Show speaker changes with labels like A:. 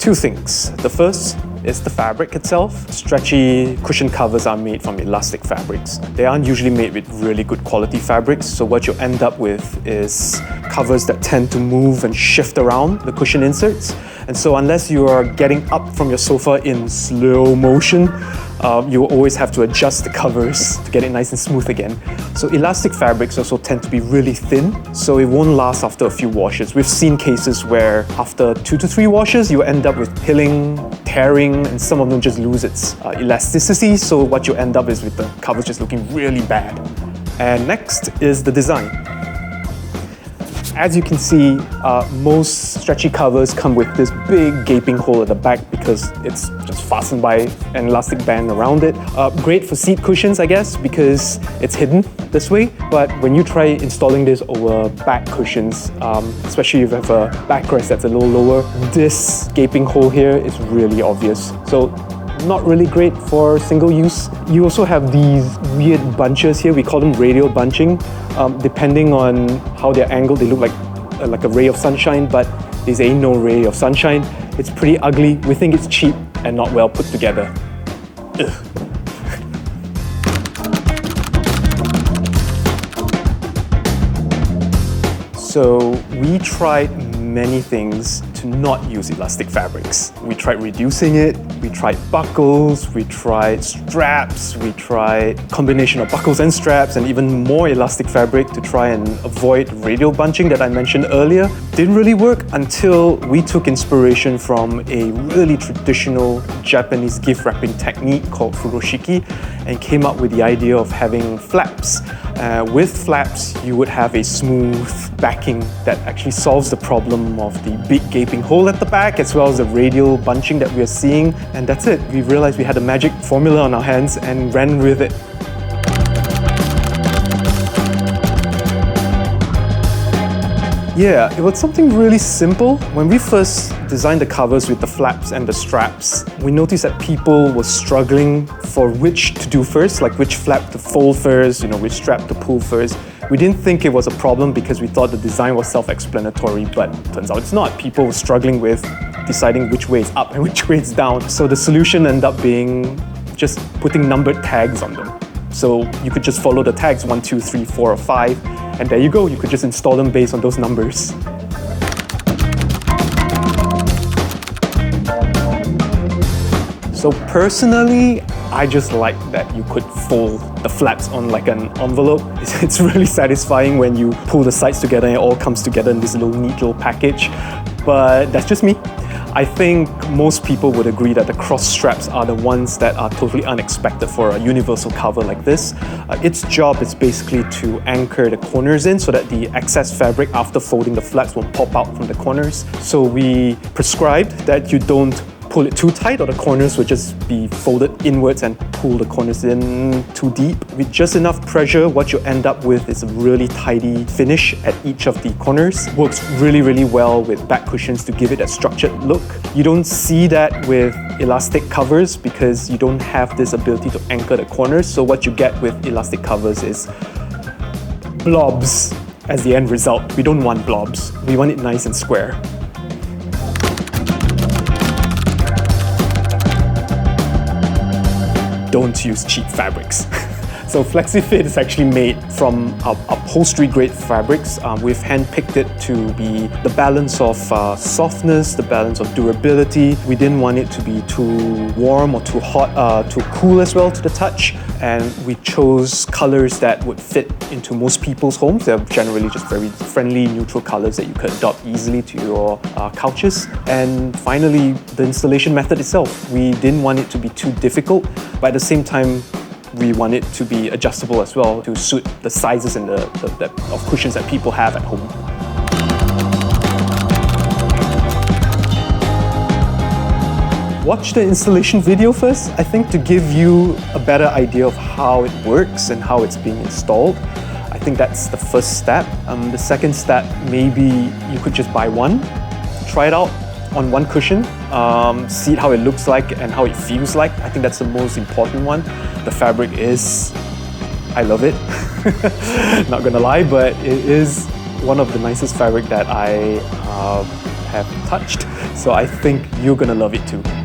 A: Two things. The first is the fabric itself. Stretchy cushion covers are made from elastic fabrics. They aren't usually made with really good quality fabrics, so what you end up with is covers that tend to move and shift around the cushion inserts. And so unless you are getting up from your sofa in slow motion, you will always have to adjust the covers to get it nice and smooth again. So elastic fabrics also tend to be really thin, so it won't last after a few washes. We've seen cases where after 2 to 3 washes, you end up with pilling, tearing, and some of them just lose its elasticity, so what you end up is with the covers just looking really bad. And next is the design. As you can see, most stretchy covers come with this big gaping hole at the back because it's just fastened by an elastic band around it. Great for seat cushions, I guess, because it's hidden this way. But when you try installing this over back cushions, especially if you have a backrest that's a little lower, this gaping hole here is really obvious. So not really great for single use. You also have these weird bunches here. We call them radial bunching. Depending on how they're angled, they look like a ray of sunshine, but this ain't no ray of sunshine. It's pretty ugly. We think it's cheap and not well put together. Ugh. So we tried many things to not use elastic fabrics. We tried reducing it, we tried buckles, we tried straps, we tried combination of buckles and straps, and even more elastic fabric to try and avoid radial bunching that I mentioned earlier. Didn't really work until we took inspiration from a really traditional Japanese gift wrapping technique called furoshiki and came up with the idea of having flaps. With flaps, you would have a smooth backing that actually solves the problem of the big gaping hole at the back as well as the radial bunching that we are seeing. And that's it. We realized we had a magic formula on our hands and ran with it. Yeah, it was something really simple. When we first designed the covers with the flaps and the straps, we noticed that people were struggling for which to do first, like which flap to fold first, which strap to pull first. We didn't think it was a problem because we thought the design was self-explanatory, but turns out it's not. People were struggling with deciding which way is up and which way is down. So the solution ended up being just putting numbered tags on them. So you could just follow the tags 1, 2, 3, 4, or 5, and there you go. You could just install them based on those numbers. So personally, I just like that you could fold the flaps on like an envelope. It's really satisfying when you pull the sides together and it all comes together in this neat little package. But that's just me. I think most people would agree that the cross straps are the ones that are totally unexpected for a universal cover like this. Its job is basically to anchor the corners in so that the excess fabric after folding the flaps won't pop out from the corners. So we prescribed that you don't pull it too tight or the corners will just be folded inwards and pull the corners in too deep. With just enough pressure, what you end up with is a really tidy finish at each of the corners. Works really, really well with back cushions to give it a structured look. You don't see that with elastic covers because you don't have this ability to anchor the corners. So what you get with elastic covers is blobs as the end result. We don't want blobs. We want it nice and square. Don't use cheap fabrics. So FlexiFit is actually made from upholstery grade fabrics. We've handpicked it to be the balance of softness, the balance of durability. We didn't want it to be too warm or too hot, too cool as well to the touch. And we chose colors that would fit into most people's homes. They're generally just very friendly, neutral colors that you could adopt easily to your couches. And finally, the installation method itself. We didn't want it to be too difficult, but at the same time, we want it to be adjustable as well to suit the sizes and of cushions that people have at home. Watch the installation video first, I think, to give you a better idea of how it works and how it's being installed. I think that's the first step. The second step, maybe you could just buy one, try it out on one cushion, see how it looks like and how it feels like. I think that's the most important one. The fabric is, I love it. Not gonna lie, but it is one of the nicest fabric that I have touched. So I think you're gonna love it too.